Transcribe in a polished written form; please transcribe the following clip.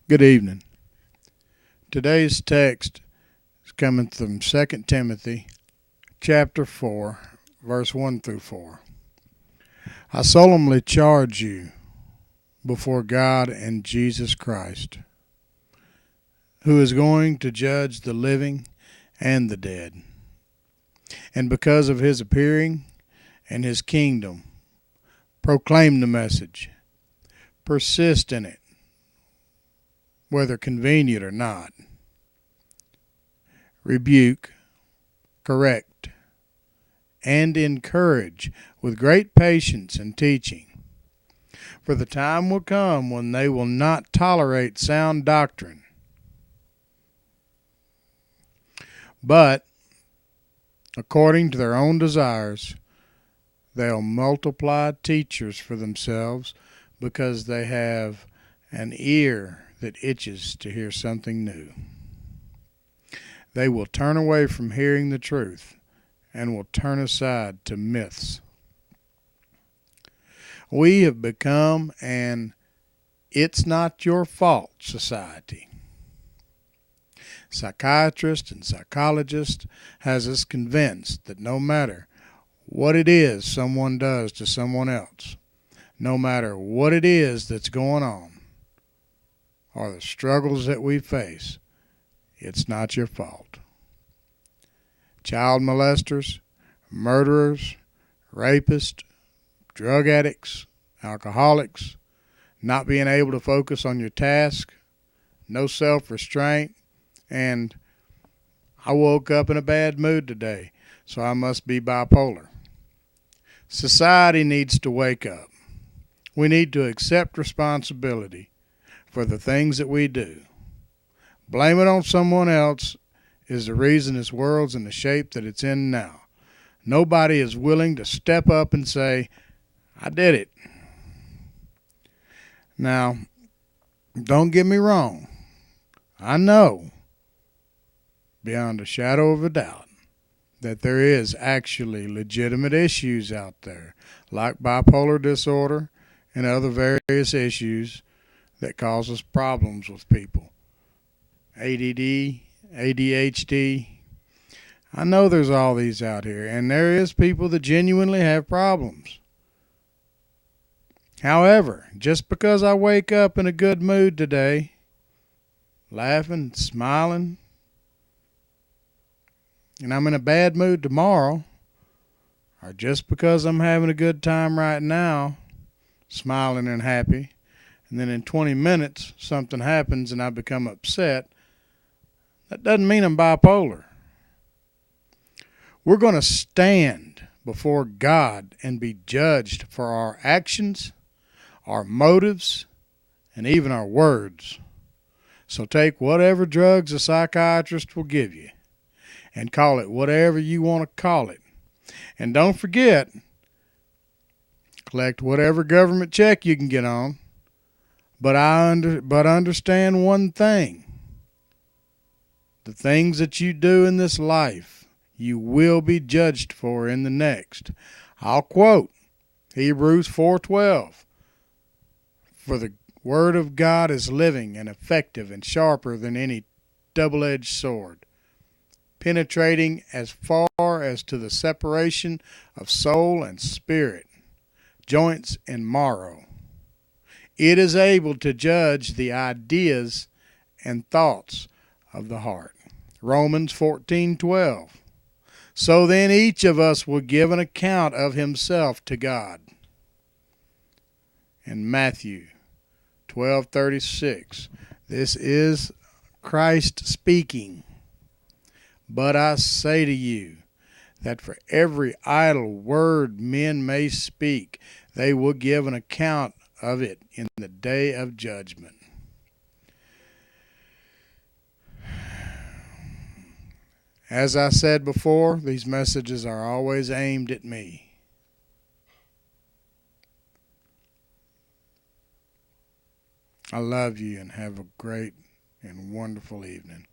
Good evening. Today's text is coming from 2 Timothy chapter 4, verse 1 through 4. I solemnly charge you before God and Jesus Christ, who is going to judge the living and the dead. And because of his appearing and his kingdom, proclaim the message. Persist in it, whether convenient or not. Rebuke, correct, and encourage with great patience and teaching. For the time will come when they will not tolerate sound doctrine, but according to their own desires, they'll multiply teachers for themselves because they have an ear that itches to hear something new. They will turn away from hearing the truth and will turn aside to myths. We have become an "it's not your fault" society. Psychiatrists and psychologists has us convinced that no matter what it is someone does to someone else, no matter what it is that's going on, or the struggles that we face, it's not your fault. Child molesters, murderers, rapists, drug addicts, alcoholics, not being able to focus on your task, no self-restraint, and I woke up in a bad mood today, so I must be bipolar. Society needs to wake up. We need to accept responsibility for the things that we do. Blame it on someone else is the reason this world's in the shape that it's in now. Nobody is willing to step up and say, I did it. Now, don't get me wrong. I know, beyond a shadow of a doubt, that there is actually legitimate issues out there, like bipolar disorder and other various issues that causes problems with people. ADD, ADHD. I know there's all these out here, and there is people that genuinely have problems. However, just because I wake up in a good mood today, laughing, smiling, and I'm in a bad mood tomorrow, or just because I'm having a good time right now, smiling and happy, and then in 20 minutes something happens and I become upset, that doesn't mean I'm bipolar. We're going to stand before God and be judged for our actions, our motives, and even our words. So take whatever drugs a psychiatrist will give you and call it whatever you want to call it. And don't forget, collect whatever government check you can get on. But understand one thing. The things that you do in this life, you will be judged for in the next. I'll quote Hebrews 4:12. For the word of God is living and effective and sharper than any double-edged sword, penetrating as far as to the separation of soul and spirit, joints and marrow. It is able to judge the ideas and thoughts of the heart. Romans 14:12. So then each of us will give an account of himself to God. And Matthew 12:36. This is Christ speaking. But I say to you that for every idle word men may speak, they will give an account of it in the day of judgment. As I said before, these messages are always aimed at me. I love you and have a great and wonderful evening.